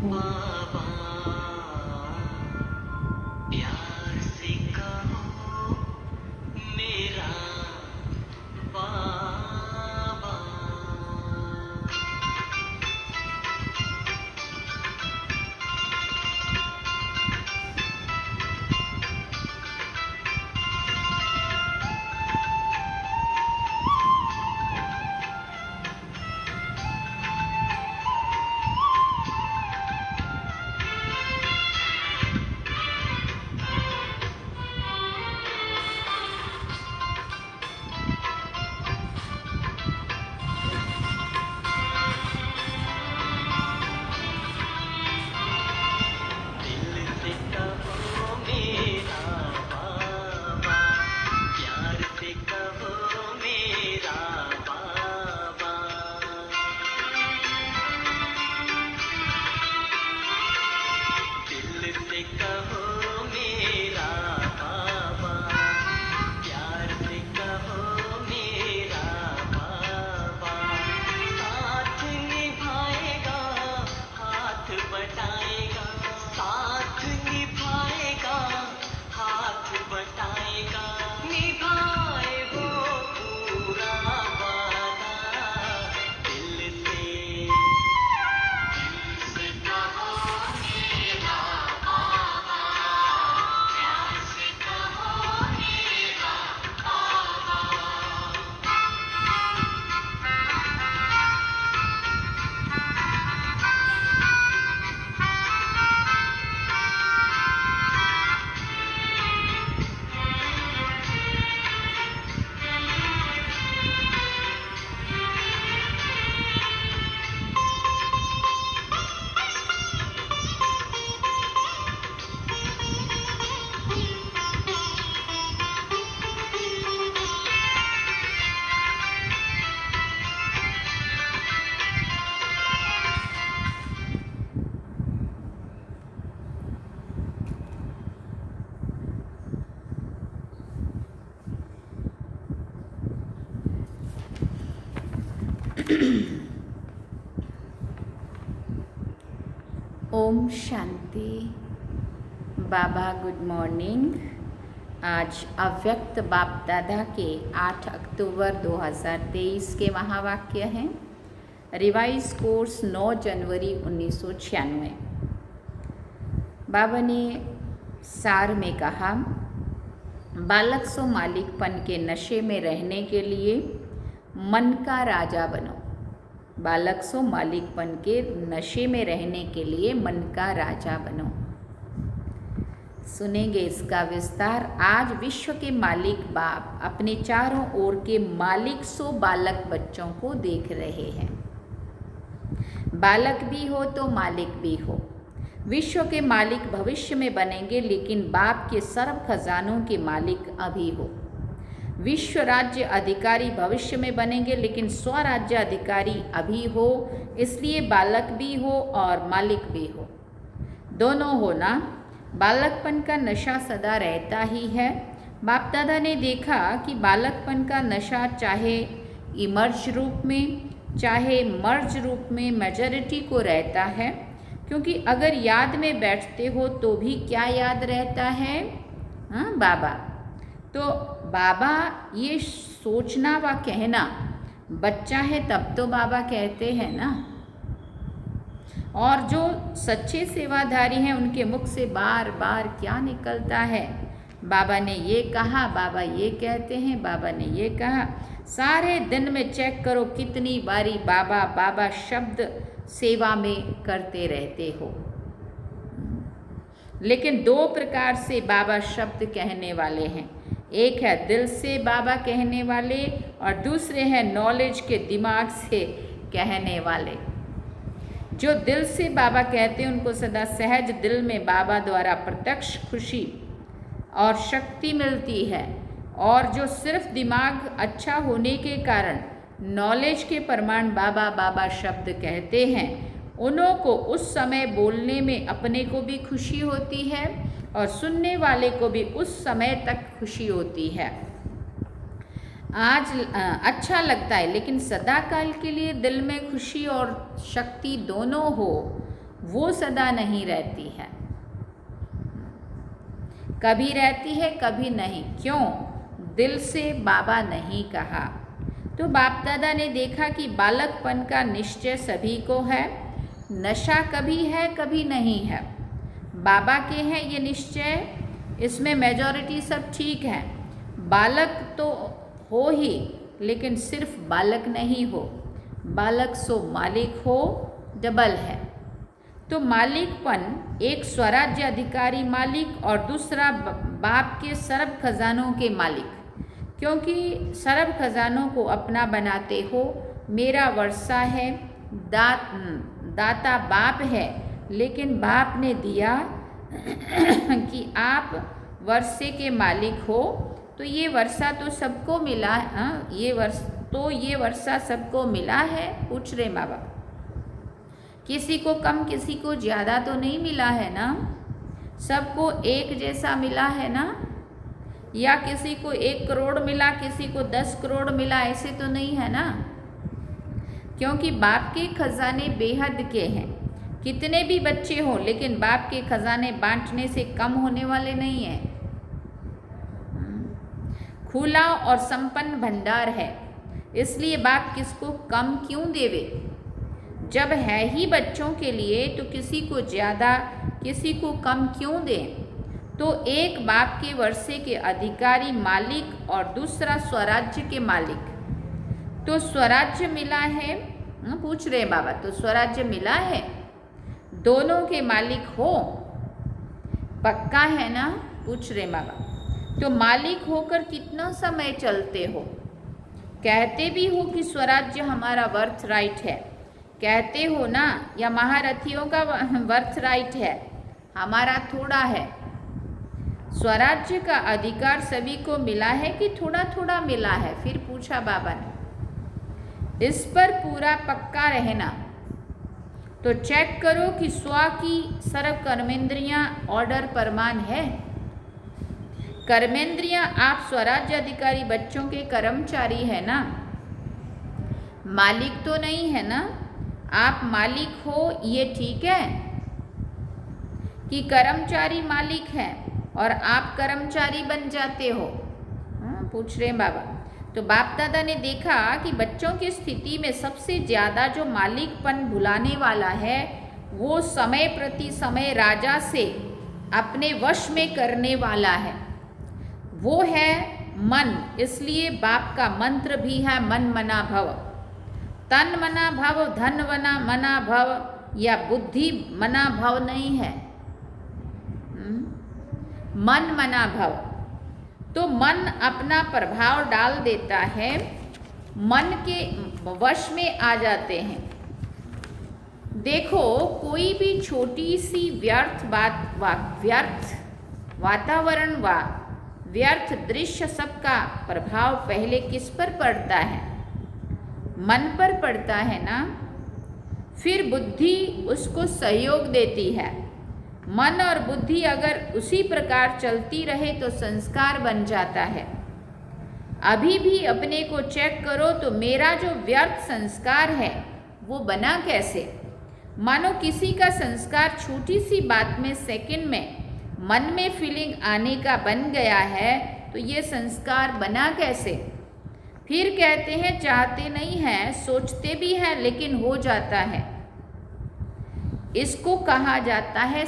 बाबा प्यार से कहो मेरा बाबा। दिल से कहो मेरा बाबा, प्यार से कहो मेरा बाबा। दिल से कहो मेरा बाबा, प्यार से कहो मेरा बाबा। साथ निभाएगा, हाथ बटाएगा, साथ निभाएगा, हाथ बटाएगा, निभाए वो पूरा वादा। दिल से कहो मेरा बाबा, प्यार से कहो मेरा बाबा। ओम शांति। बाबा गुड मॉर्निंग। आज अव्यक्त बाप दादा के 8 अक्टूबर 2023 के महावाक्य हैं। रिवाइज कोर्स 9 जनवरी 1996। बाबा ने सार में कहा, बालक सो मालिकपन के नशे में रहने के लिए मन का राजा बनो। बालक सो मालिकपन के नशे में रहने के लिए मन का राजा बनो। सुनेंगे इसका विस्तार। आज विश्व के मालिक बाप अपने चारों ओर के मालिक सो बालक बच्चों को देख रहे हैं। बालक भी हो तो मालिक भी हो। विश्व के मालिक भविष्य में बनेंगे, लेकिन बाप के सर्व खजानों के मालिक अभी हो। विश्व राज्य अधिकारी भविष्य में बनेंगे, लेकिन स्वराज्य अधिकारी अभी हो। इसलिए बालक भी हो और मालिक भी हो, दोनों हो ना। बालकपन का नशा सदा रहता ही है। बाप दादा ने देखा कि बालकपन का नशा चाहे इमर्ज रूप में चाहे मर्ज रूप में मेजॉरिटी को रहता है, क्योंकि अगर याद में बैठते हो तो भी क्या याद रहता है? बाबा। तो बाबा ये सोचना व कहना, बच्चा है तब तो बाबा कहते हैं ना। और जो सच्चे सेवाधारी हैं उनके मुख से बार बार क्या निकलता है? बाबा ने ये कहा, बाबा ये कहते हैं, बाबा ने ये कहा। सारे दिन में चेक करो कितनी बारी बाबा बाबा शब्द सेवा में करते रहते हो। लेकिन 2 प्रकार से बाबा शब्द कहने वाले हैं। एक है दिल से बाबा कहने वाले और दूसरे हैं नॉलेज के दिमाग से कहने वाले। जो दिल से बाबा कहते हैं उनको सदा सहज दिल में बाबा द्वारा प्रत्यक्ष खुशी और शक्ति मिलती है, और जो सिर्फ दिमाग अच्छा होने के कारण नॉलेज के प्रमाण बाबा बाबा शब्द कहते हैं, उन्हों को उस समय बोलने में अपने को भी खुशी होती है और सुनने वाले को भी उस समय तक खुशी होती है। आज अच्छा लगता है, लेकिन सदा काल के लिए दिल में खुशी और शक्ति दोनों हो, वो सदा नहीं रहती है, कभी रहती है कभी नहीं। क्यों? दिल से बाबा नहीं कहा। तो बाप दादा ने देखा कि बालकपन का निश्चय सभी को है, नशा कभी है कभी नहीं है। बाबा के हैं ये निश्चय, इसमें मेजॉरिटी सब ठीक है। बालक तो हो ही, लेकिन सिर्फ बालक नहीं हो, बालक सो मालिक हो, डबल है। तो मालिकपन, एक स्वराज्य अधिकारी मालिक और दूसरा बाप के सर्व खजानों के मालिक। क्योंकि सर्व खजानों को अपना बनाते हो। मेरा वर्षा है, दाता बाप है, लेकिन बाप ने दिया कि आप वर्षे के मालिक हो, तो ये वर्षा तो सबको मिला है। ये वर्षा सबको मिला है। पूछ रहे बाबा, किसी को कम किसी को ज़्यादा तो नहीं मिला है ना? सबको एक जैसा मिला है ना? या किसी को 1 करोड़ मिला, किसी को 10 करोड़ मिला, ऐसे तो नहीं है ना? क्योंकि बाप के खजाने बेहद के हैं। कितने भी बच्चे हों, लेकिन बाप के खजाने बांटने से कम होने वाले नहीं हैं। खुला और संपन्न भंडार है, इसलिए बाप किसको कम क्यों देवे? जब है ही बच्चों के लिए, तो किसी को ज़्यादा किसी को कम क्यों दें? तो एक बाप के वर्षे के अधिकारी मालिक और दूसरा स्वराज्य के मालिक। तो स्वराज्य मिला है, पूछ रहे बाबा, तो स्वराज्य मिला है, दोनों के मालिक हो, पक्का है ना? पूछ रहे बाबा। तो मालिक होकर कितना समय चलते हो? कहते भी हो कि स्वराज्य हमारा वर्थ राइट है, कहते हो ना, या महारथियों का वर्थ राइट है, हमारा थोड़ा है। स्वराज्य का अधिकार सभी को मिला है कि थोड़ा थोड़ा मिला है? फिर पूछा बाबा ने। इस पर पूरा पक्का रहना। तो चेक करो कि स्व की सर्व कर्मेंद्रियां ऑर्डर परमान है। कर्मेंद्रियां, आप स्वराज्य अधिकारी बच्चों के कर्मचारी है ना, मालिक तो नहीं है ना? आप मालिक हो, ये ठीक है कि कर्मचारी मालिक है और आप कर्मचारी बन जाते हो? पूछ रहे बाबा। तो बाप दादा ने देखा कि बच्चों की स्थिति में सबसे ज़्यादा जो मालिकपन भुलाने वाला है, वो समय प्रति समय राजा से अपने वश में करने वाला है, वो है मन। इसलिए बाप का मंत्र भी है मन मना भव। तन मना भव, धन मना भव या बुद्धि मना भव नहीं है, मन मना भव। तो मन अपना प्रभाव डाल देता है, मन के वश में आ जाते हैं। देखो, कोई भी छोटी सी व्यर्थ वातावरण व व्यर्थ दृश्य, सबका प्रभाव पहले किस पर पड़ता है? मन पर पड़ता है ना? फिर बुद्धि उसको सहयोग देती है। मन और बुद्धि अगर उसी प्रकार चलती रहे तो संस्कार बन जाता है। अभी भी अपने को चेक करो तो मेरा जो व्यर्थ संस्कार है वो बना कैसे? मानो किसी का संस्कार छोटी सी बात में, सेकंड में मन में फीलिंग आने का बन गया है, तो ये संस्कार बना कैसे? फिर कहते हैं चाहते नहीं हैं, सोचते भी हैं, लेकिन हो जाता है। इसको कहा जाता है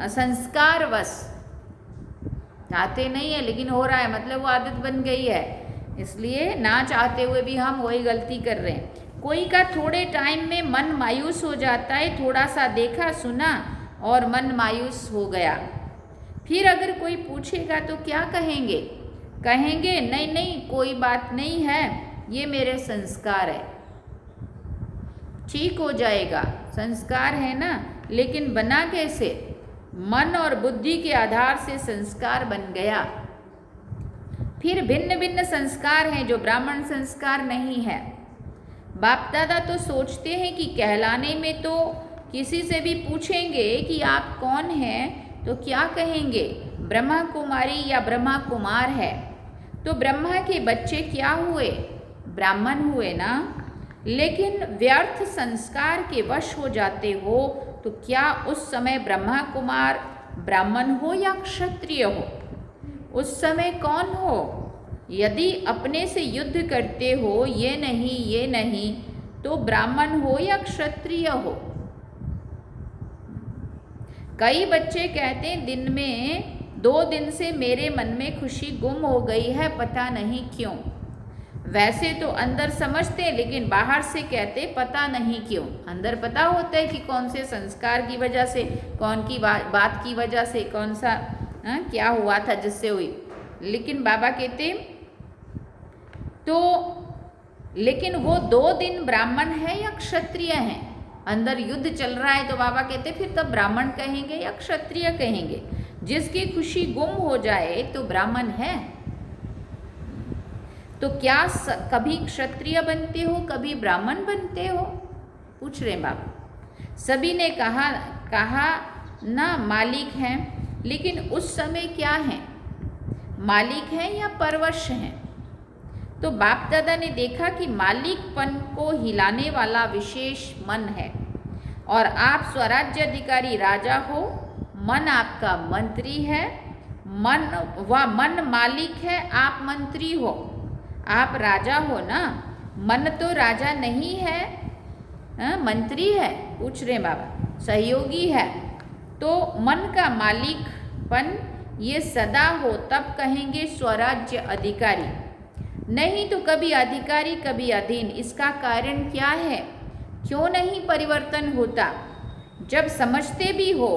संस्कारवश। चाहते नहीं है लेकिन हो रहा है, मतलब वो आदत बन गई है, इसलिए ना चाहते हुए भी हम वही गलती कर रहे हैं। कोई का थोड़े टाइम में मन मायूस हो जाता है, थोड़ा सा देखा सुना और मन मायूस हो गया। फिर अगर कोई पूछेगा तो क्या कहेंगे? कहेंगे नहीं नहीं कोई बात नहीं है, ये मेरे संस्कार है, ठीक हो जाएगा, संस्कार है ना। लेकिन बना कैसे? मन और बुद्धि के आधार से संस्कार बन गया। फिर भिन्न भिन्न संस्कार हैं जो ब्राह्मण संस्कार नहीं है। बाप दादा तो सोचते हैं कि कहलाने में तो किसी से भी पूछेंगे कि आप कौन हैं, तो क्या कहेंगे? ब्रह्मा कुमारी या ब्रह्मा कुमार है। तो ब्रह्मा के बच्चे क्या हुए? ब्राह्मण हुए ना। लेकिन व्यर्थ संस्कार के वश हो जाते हो तो क्या उस समय ब्रह्मा कुमार ब्राह्मण हो या क्षत्रिय हो? उस समय कौन हो? यदि अपने से युद्ध करते हो, ये नहीं, तो ब्राह्मण हो या क्षत्रिय हो? कई बच्चे कहते हैं दिन में 2 दिन से मेरे मन में खुशी गुम हो गई है, पता नहीं क्यों। वैसे तो अंदर समझते हैं, लेकिन बाहर से कहते पता नहीं क्यों। अंदर पता होता है कि कौन से संस्कार की वजह से, कौन की बात की वजह से, कौन सा क्या हुआ था जिससे हुई। लेकिन बाबा कहते तो, लेकिन वो 2 दिन ब्राह्मण है या क्षत्रिय है? अंदर युद्ध चल रहा है तो बाबा कहते फिर तब ब्राह्मण कहेंगे या क्षत्रिय कहेंगे? जिसकी खुशी गुम हो जाए तो ब्राह्मण है। तो क्या कभी क्षत्रिय बनते हो, कभी ब्राह्मण बनते हो? पूछ रहे बाबा। सभी ने कहा ना मालिक हैं, लेकिन उस समय क्या है? मालिक हैं या परवश हैं? तो बाप दादा ने देखा कि मालिकपन को हिलाने वाला विशेष मन है, और आप स्वराज्य अधिकारी राजा हो, मन आपका मंत्री है, मन मालिक है, आप मंत्री हो। आप राजा हो ना, मन तो राजा नहीं है, मंत्री है। पूछ रहे बाबा, सहयोगी है। तो मन का मालिकपन ये सदा हो, तब कहेंगे स्वराज्य अधिकारी। नहीं तो कभी अधिकारी कभी अधीन। इसका कारण क्या है? क्यों नहीं परिवर्तन होता? जब समझते भी हो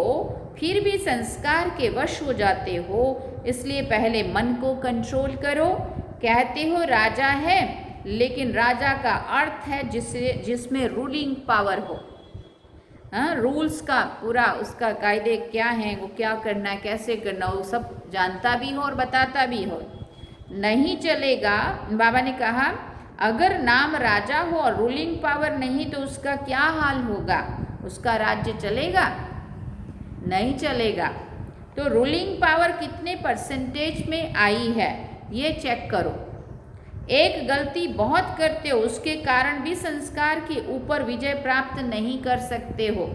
फिर भी संस्कार के वश हो जाते हो। इसलिए पहले मन को कंट्रोल करो। कहते हो राजा है, लेकिन राजा का अर्थ है जिसमें रूलिंग पावर हो। रूल्स का पूरा उसका कायदे क्या हैं, वो क्या करना है, कैसे करना, वो सब जानता भी हो और बताता भी हो। नहीं चलेगा। बाबा ने कहा अगर नाम राजा हो और रूलिंग पावर नहीं तो उसका क्या हाल होगा? उसका राज्य चलेगा? नहीं चलेगा। तो रूलिंग पावर कितने परसेंटेज में आई है ये चेक करो। एक गलती बहुत करते हो, उसके कारण भी संस्कार के ऊपर विजय प्राप्त नहीं कर सकते हो।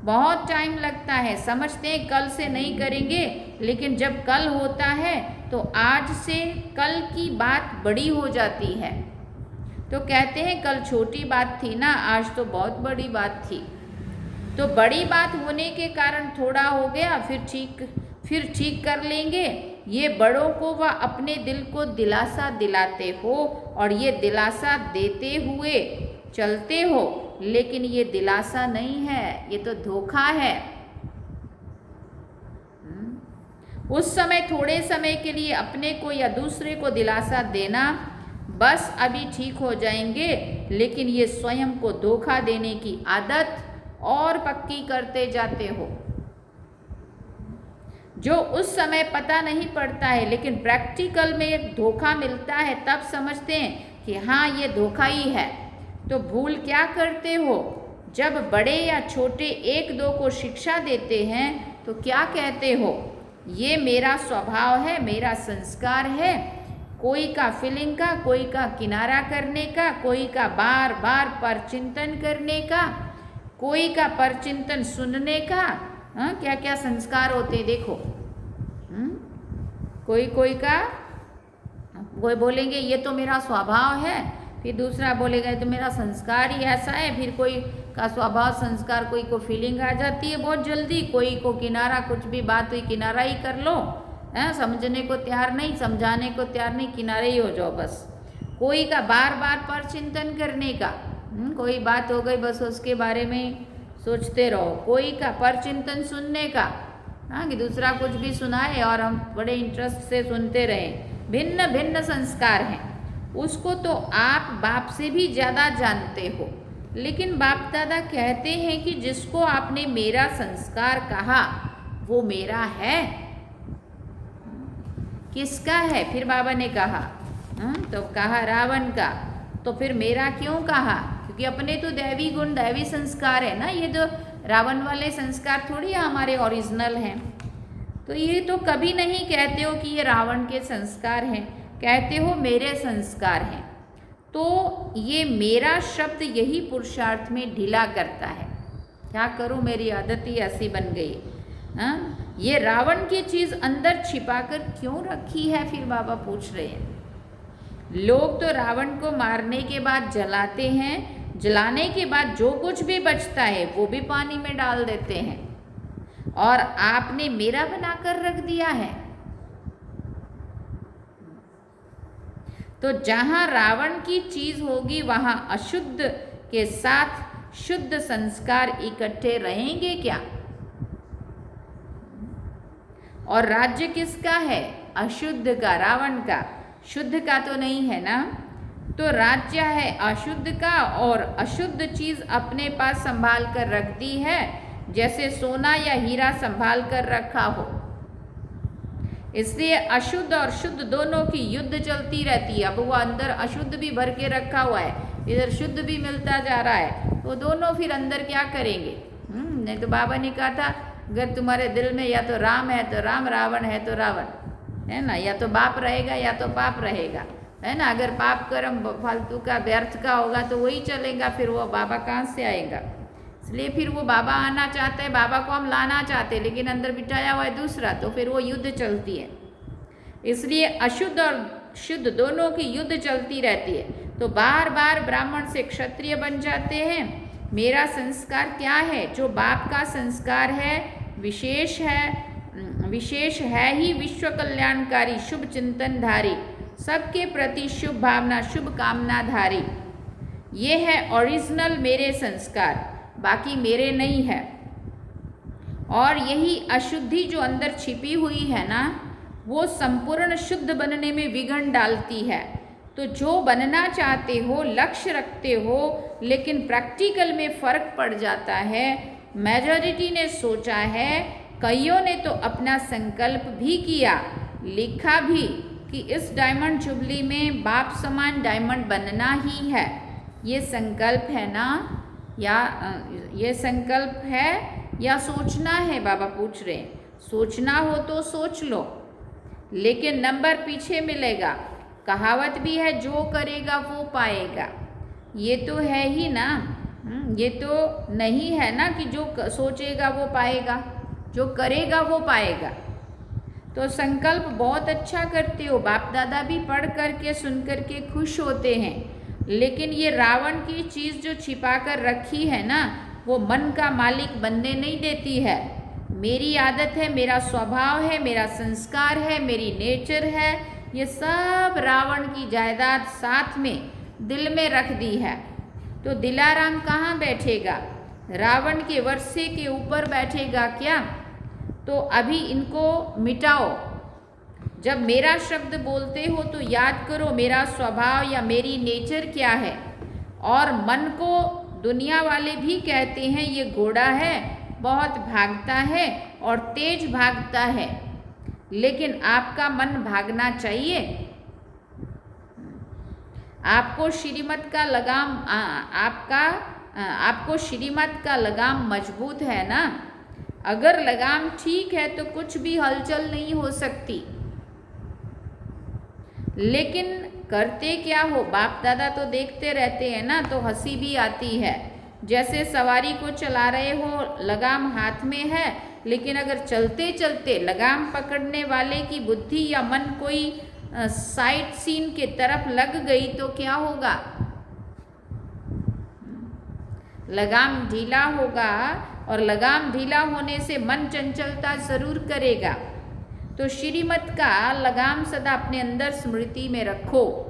बहुत टाइम लगता है। समझते हैं कल से नहीं करेंगे, लेकिन जब कल होता है तो आज से कल की बात बड़ी हो जाती है। तो कहते हैं कल छोटी बात थी ना, आज तो बहुत बड़ी बात थी। तो बड़ी बात होने के कारण थोड़ा हो गया, फिर ठीक कर लेंगे। ये बड़ों को व अपने दिल को दिलासा दिलाते हो, और ये दिलासा देते हुए चलते हो, लेकिन ये दिलासा नहीं है, ये तो धोखा है। उस समय थोड़े समय के लिए अपने को या दूसरे को दिलासा देना, बस अभी ठीक हो जाएंगे, लेकिन ये स्वयं को धोखा देने की आदत और पक्की करते जाते हो। जो उस समय पता नहीं पड़ता है, लेकिन प्रैक्टिकल में धोखा मिलता है, तब समझते हैं कि हाँ ये धोखा ही है। तो भूल क्या करते हो? जब बड़े या छोटे एक दो को शिक्षा देते हैं तो क्या कहते हो? ये मेरा स्वभाव है, मेरा संस्कार है। कोई का फीलिंग का, कोई का किनारा करने का, कोई का बार बार परचिंतन करने का, कोई का परचिंतन सुनने का। क्या क्या संस्कार होते हैं देखो। कोई का, कोई बोलेंगे ये तो मेरा स्वभाव है, फिर दूसरा बोलेगा ये तो मेरा संस्कार ही ऐसा है। फिर कोई का स्वभाव संस्कार, कोई को फीलिंग आ जाती है बहुत जल्दी, कोई को किनारा, कुछ भी बात हुई किनारा ही कर लो। समझने को तैयार नहीं, समझाने को तैयार नहीं, किनारे ही हो जाओ बस। कोई का बार बार पर चिंतन करने का, कोई बात हो गई बस उसके बारे में सोचते रहो। कोई का पर चिंतन सुनने का, कि दूसरा कुछ भी सुनाए और हम बड़े इंटरेस्ट से सुनते रहें। भिन्न भिन्न संस्कार हैं। उसको तो आप बाप से भी ज़्यादा जानते हो, लेकिन बाप दादा कहते हैं कि जिसको आपने मेरा संस्कार कहा वो मेरा है। किसका है? फिर बाबा ने कहा तो कहा रावण का। तो फिर मेरा क्यों कहा? क्योंकि अपने तो दैवी गुण, दैवी संस्कार है ना। ये जो रावण वाले संस्कार थोड़ी हमारे ओरिजिनल हैं। तो ये तो कभी नहीं कहते हो कि ये रावण के संस्कार हैं, कहते हो मेरे संस्कार हैं। तो ये मेरा शब्द यही पुरुषार्थ में ढीला करता है। क्या करूं, मेरी आदत ही ऐसी बन गई। हाँ, ये रावण की चीज अंदर छिपाकर क्यों रखी है, फिर बाबा पूछ रहे हैं। लोग तो रावण को मारने के बाद जलाते हैं, जलाने के बाद जो कुछ भी बचता है वो भी पानी में डाल देते हैं, और आपने मेरा बनाकर रख दिया है। तो जहां रावण की चीज होगी वहां अशुद्ध के साथ शुद्ध संस्कार इकट्ठे रहेंगे क्या? और राज्य किसका है? अशुद्ध का, रावण का, शुद्ध का तो नहीं है ना। तो राज्य है अशुद्ध का, और अशुद्ध चीज अपने पास संभाल कर रख दी है, जैसे सोना या हीरा संभाल कर रखा हो। इसलिए अशुद्ध और शुद्ध दोनों की युद्ध चलती रहती है। अब वो अंदर अशुद्ध भी भर के रखा हुआ है, इधर शुद्ध भी मिलता जा रहा है, तो दोनों फिर अंदर क्या करेंगे? नहीं तो बाबा ने कहा था, अगर तुम्हारे दिल में या तो राम है तो राम, रावण है तो रावण, है ना, या तो बाप रहेगा या तो पाप रहेगा, है ना। अगर पाप कर्म फालतू का व्यर्थ का होगा तो वही चलेगा, फिर वो बाबा कहाँ से आएगा? इसलिए फिर वो बाबा आना चाहते हैं, बाबा को हम लाना चाहते हैं, लेकिन अंदर बिठाया हुआ है दूसरा, तो फिर वो युद्ध चलती है। इसलिए अशुद्ध और शुद्ध दोनों की युद्ध चलती रहती है। तो बार बार ब्राह्मण से क्षत्रिय बन जाते हैं। मेरा संस्कार क्या है? जो बाप का संस्कार है, विशेष है ही विश्व कल्याणकारी, शुभ चिंतनधारी, सबके प्रति शुभ भावना, शुभ कामनाधारी। ये है ओरिजिनल मेरे संस्कार, बाकी मेरे नहीं है। और यही अशुद्धि जो अंदर छिपी हुई है ना, वो संपूर्ण शुद्ध बनने में विघ्न डालती है। तो जो बनना चाहते हो, लक्ष्य रखते हो, लेकिन प्रैक्टिकल में फर्क पड़ जाता है। मेजॉरिटी ने सोचा है, कईयों ने तो अपना संकल्प भी किया, लिखा भी कि इस डायमंड जुबली में बाप समान डायमंड बनना ही है। ये संकल्प है ना, या ये संकल्प है या सोचना है? बाबा पूछ रहे हैं। सोचना हो तो सोच लो, लेकिन नंबर पीछे मिलेगा। कहावत भी है, जो करेगा वो पाएगा। ये तो है ही ना, ये तो नहीं है ना कि जो सोचेगा वो पाएगा, जो करेगा वो पाएगा। तो संकल्प बहुत अच्छा करते हो, बाप दादा भी पढ़ करके सुन करके खुश होते हैं, लेकिन ये रावण की चीज़ जो छिपा कर रखी है ना, वो मन का मालिक बनने नहीं देती है। मेरी आदत है, मेरा स्वभाव है, मेरा संस्कार है, मेरी नेचर है, ये सब रावण की जायदाद साथ में दिल में रख दी है। तो दिलाराम कहाँ बैठेगा? रावण के वर्षे के ऊपर बैठेगा क्या? तो अभी इनको मिटाओ। जब मेरा शब्द बोलते हो तो याद करो मेरा स्वभाव या मेरी नेचर क्या है। और मन को दुनिया वाले भी कहते हैं ये घोड़ा है, बहुत भागता है और तेज भागता है, लेकिन आपका मन भागना चाहिए। आपको श्रीमत का लगाम आपको श्रीमत का लगाम मजबूत है ना। अगर लगाम ठीक है तो कुछ भी हलचल नहीं हो सकती। लेकिन करते क्या हो? बाप दादा तो देखते रहते हैं ना, तो हंसी भी आती है। जैसे सवारी को चला रहे हो, लगाम हाथ में है, लेकिन अगर चलते चलते लगाम पकड़ने वाले की बुद्धि या मन कोई साइट सीन के तरफ लग गई तो क्या होगा? लगाम ढीला होगा, और लगाम ढीला होने से मन चंचलता जरूर करेगा। तो श्रीमत का लगाम सदा अपने अंदर स्मृति में रखो।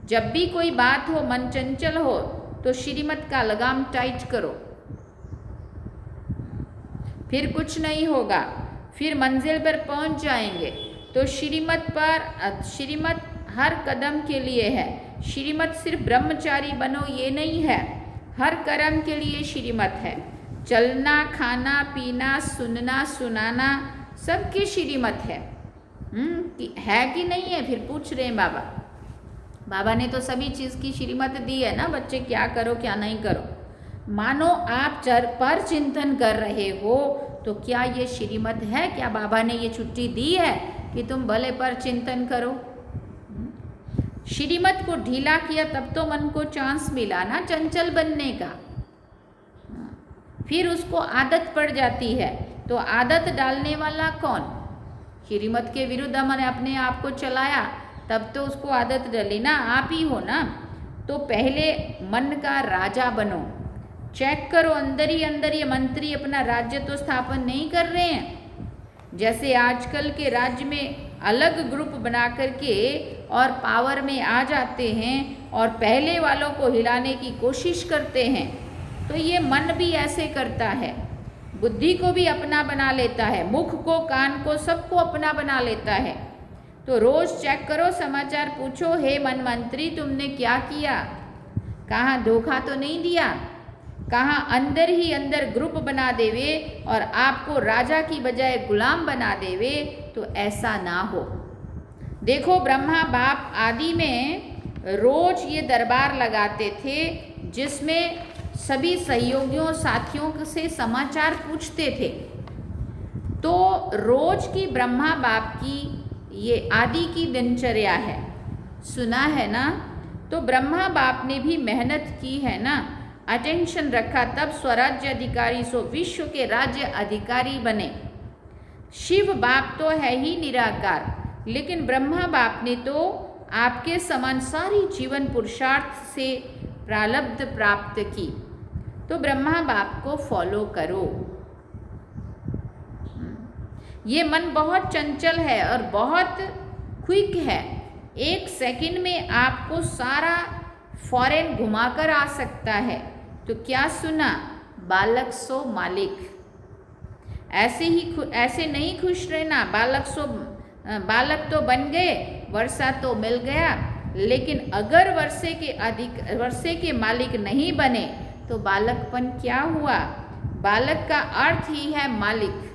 जब भी कोई बात हो, मन चंचल हो, तो श्रीमत का लगाम टाइट करो, फिर कुछ नहीं होगा, फिर मंजिल पर पहुंच जाएंगे। तो श्रीमत हर कदम के लिए है। श्रीमत सिर्फ ब्रह्मचारी बनो ये नहीं है, हर कर्म के लिए श्रीमत है। चलना, खाना, पीना, सुनना, सुनाना, सबकी श्रीमत है। है कि नहीं है? फिर पूछ रहे हैं बाबा। बाबा ने तो सभी चीज़ की श्रीमत दी है ना, बच्चे क्या करो क्या नहीं करो। मानो आप पर चिंतन कर रहे हो, तो क्या ये श्रीमत है? क्या बाबा ने ये छुट्टी दी है कि तुम भले पर चिंतन करो? श्रीमत को ढीला किया तब तो मन को चांस मिला ना चंचल बनने का। फिर उसको आदत पड़ जाती है, तो आदत डालने वाला कौन? श्रीमत के विरुद्ध हमने अपने आप को चलाया, तब तो उसको आदत डली ना, आप ही हो ना। तो पहले मन का राजा बनो। चेक करो अंदर ही अंदर ये मंत्री अपना राज्य तो स्थापन नहीं कर रहे हैं। जैसे आजकल के राज्य में अलग ग्रुप बना करके और पावर में आ जाते हैं और पहले वालों को हिलाने की कोशिश करते हैं, तो ये मन भी ऐसे करता है, बुद्धि को भी अपना बना लेता है, मुख को, कान को, सबको अपना बना लेता है। तो रोज चेक करो, समाचार पूछो, हे मन मंत्री तुमने क्या किया? कहाँ धोखा तो नहीं दिया? कहाँ अंदर ही अंदर ग्रुप बना देवे और आपको राजा की बजाय गुलाम बना देवे? तो ऐसा ना हो। देखो ब्रह्मा बाप आदि में रोज ये दरबार लगाते थे, जिसमें सभी सहयोगियों साथियों से समाचार पूछते थे। तो रोज की ब्रह्मा बाप की ये आदि की दिनचर्या है, सुना है ना? तो ब्रह्मा बाप ने भी मेहनत की है ना, अटेंशन रखा, तब स्वराज्य अधिकारी सो विश्व के राज्य अधिकारी बने। शिव बाप तो है ही निराकार, लेकिन ब्रह्मा बाप ने तो आपके समान सारी जीवन पुरुषार्थ से प्रारब्ध प्राप्त की। तो ब्रह्मा बाप को फॉलो करो। ये मन बहुत चंचल है और बहुत क्विक है, 1 सेकंड में आपको सारा फॉरेन घुमाकर आ सकता है। तो क्या सुना? बालक सो मालिक। ऐसे नहीं खुश रहना, बालक तो बन गए, वर्षा तो मिल गया, लेकिन अगर वर्षे के मालिक नहीं बने तो बालकपन क्या हुआ? बालक का अर्थ ही है मालिक।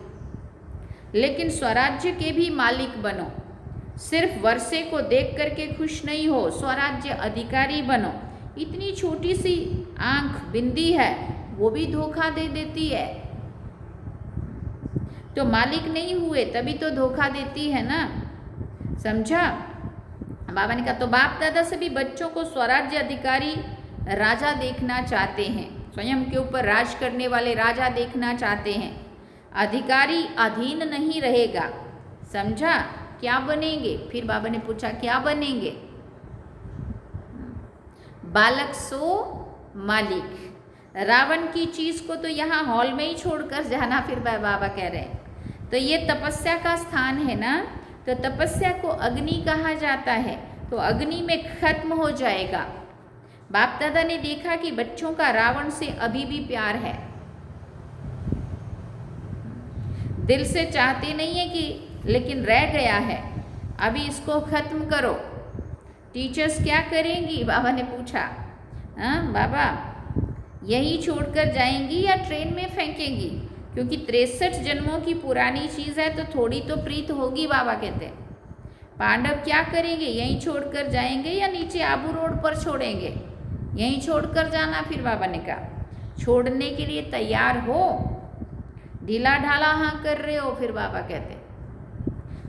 लेकिन स्वराज्य के भी मालिक बनो। सिर्फ वर्षे को देख करके खुश नहीं हो, स्वराज्य अधिकारी बनो। इतनी छोटी सी आंख बिंदी है, वो भी धोखा दे देती है। तो मालिक नहीं हुए तभी तो धोखा देती है ना, समझा? बाबा ने कहा तो बाप दादा सभी बच्चों को स्वराज्य अधिकारी राजा देखना चाहते हैं, स्वयं के ऊपर राज करने वाले राजा देखना चाहते हैं। अधिकारी अधीन नहीं रहेगा, समझा? क्या बनेंगे? फिर बाबा ने पूछा क्या बनेंगे? बालक सो मालिक। रावण की चीज को तो यहाँ हॉल में ही छोड़कर जाना, फिर बाबा कह रहे हैं। तो ये तपस्या का स्थान है ना, तो तपस्या को अग्नि कहा जाता है, तो अग्नि में खत्म हो जाएगा। बाप दादा ने देखा कि बच्चों का रावण से अभी भी प्यार है, दिल से चाहते नहीं है कि, लेकिन रह गया है, अभी इसको खत्म करो। टीचर्स क्या करेंगी? बाबा ने पूछा। हाँ बाबा, यही छोड़कर जाएंगी या ट्रेन में फेंकेंगी? क्योंकि 63 जन्मों की पुरानी चीज़ है, तो थोड़ी तो प्रीत होगी, बाबा कहते हैं। पांडव क्या करेंगे? यहीं छोड़कर जाएंगे या नीचे आबू रोड पर छोड़ेंगे? यहीं छोड़कर जाना। फिर बाबा ने कहा छोड़ने के लिए तैयार हो? ढीला ढाला हाँ कर रहे हो? फिर बाबा कहते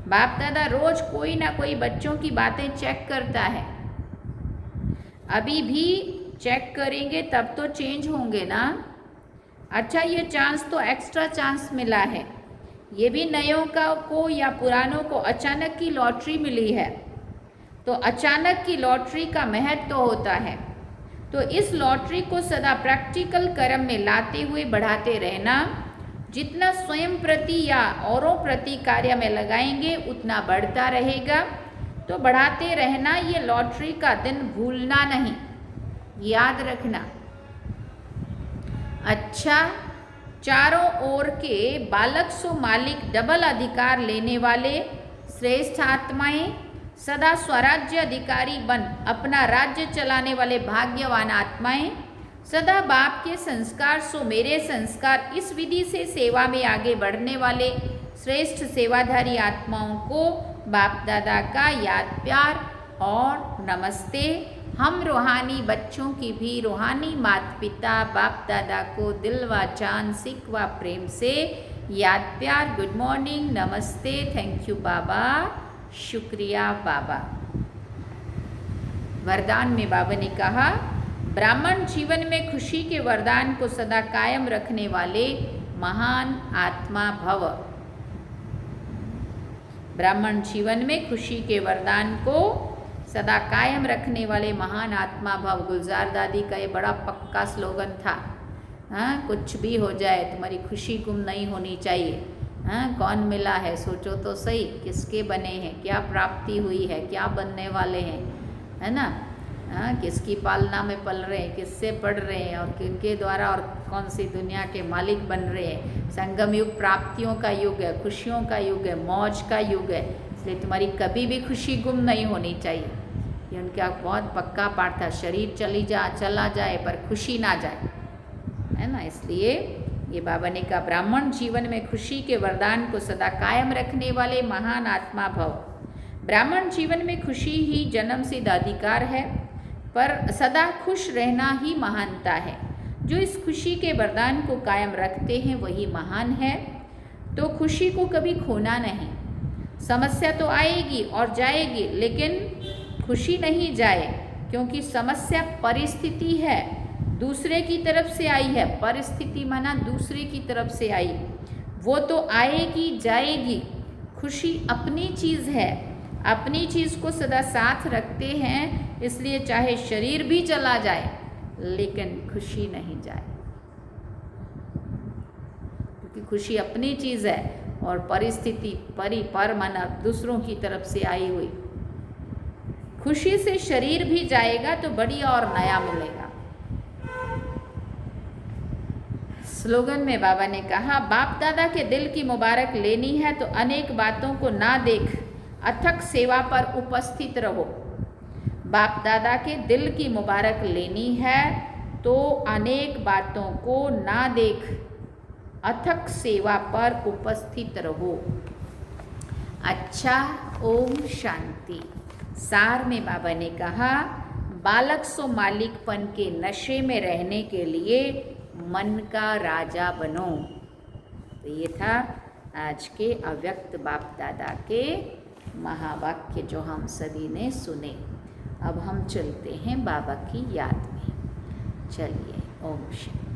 बाप दादा रोज कोई ना कोई बच्चों की बातें चेक करता है, अभी भी चेक करेंगे तब तो चेंज होंगे ना। अच्छा, ये चांस तो एक्स्ट्रा चांस मिला है, ये भी नयों को या पुरानों को अचानक की लॉटरी मिली है। तो अचानक की लॉटरी का महत्व तो होता है, तो इस लॉटरी को सदा प्रैक्टिकल कर्म में लाते हुए बढ़ाते रहना। जितना स्वयं प्रति या औरों प्रति कार्य में लगाएंगे उतना बढ़ता रहेगा। तो बढ़ाते रहना, ये लॉटरी का दिन भूलना नहीं, याद रखना। अच्छा, चारों ओर के बालक सो मालिक डबल अधिकार लेने वाले श्रेष्ठ आत्माएं, सदा स्वराज्य अधिकारी बन अपना राज्य चलाने वाले भाग्यवान आत्माएं, सदा बाप के संस्कार सो मेरे संस्कार, इस विधि से सेवा में आगे बढ़ने वाले श्रेष्ठ सेवाधारी आत्माओं को बाप दादा का याद प्यार और नमस्ते। हम रूहानी बच्चों की भी रूहानी माता पिता बाप दादा को दिल व जान सिक व प्रेम से याद प्यार, गुड मॉर्निंग, नमस्ते, थैंक यू बाबा, शुक्रिया बाबा। वरदान में बाबा ने कहा ब्राह्मण जीवन में खुशी के वरदान को सदा कायम रखने वाले महान आत्मा भव। ब्राह्मण जीवन में खुशी के वरदान को सदा कायम रखने वाले महान आत्मा भव। गुलजार दादी का ये बड़ा पक्का स्लोगन था। हाँ, कुछ भी हो जाए तुम्हारी खुशी गुम नहीं होनी चाहिए। हाँ, कौन मिला है सोचो तो सही, किसके बने हैं, क्या प्राप्ति हुई है, क्या बनने वाले हैं, है ना। हाँ, किसकी पालना में पल रहे हैं, किससे पढ़ रहे हैं और किनके द्वारा और कौन सी दुनिया के मालिक बन रहे हैं। संगम युग प्राप्तियों का युग है, खुशियों का युग है, मौज का युग है, इसलिए तुम्हारी कभी भी खुशी गुम नहीं होनी चाहिए। ये उनका बहुत पक्का पाठ था, शरीर चला जाए पर खुशी ना जाए, है ना। इसलिए ये बाबा ने कहा ब्राह्मण जीवन में खुशी के वरदान को सदा कायम रखने वाले महान आत्मा भव। ब्राह्मण जीवन में खुशी ही जन्म सिद्ध अधिकार है, पर सदा खुश रहना ही महानता है। जो इस खुशी के वरदान को कायम रखते हैं वही महान है। तो खुशी को कभी खोना नहीं। समस्या तो आएगी और जाएगी, लेकिन खुशी नहीं जाए, क्योंकि समस्या परिस्थिति है, दूसरे की तरफ से आई है। परिस्थिति माना दूसरे की तरफ से आई, वो तो आएगी जाएगी। खुशी अपनी चीज़ है, अपनी चीज़ को सदा साथ रखते हैं, इसलिए चाहे शरीर भी चला जाए लेकिन खुशी नहीं जाए, क्योंकि खुशी अपनी चीज़ है और परिस्थिति पर माना दूसरों की तरफ से आई हुई। खुशी से शरीर भी जाएगा तो बढ़िया और नया मिलेगा। स्लोगन में बाबा ने कहा बाप दादा के दिल की मुबारक लेनी है तो अनेक बातों को ना देख अथक सेवा पर उपस्थित रहो। बाप दादा के दिल की मुबारक लेनी है तो अनेक बातों को ना देख अथक सेवा पर उपस्थित रहो। अच्छा, ओम शांति। सार में बाबा ने कहा बालक सो मालिकपन के नशे में रहने के लिए मन का राजा बनो। तो ये था आज के अव्यक्त बाप दादा के महावाक्य जो हम सभी ने सुने। अब हम चलते हैं बाबा की याद में। चलिए, ओम शांति।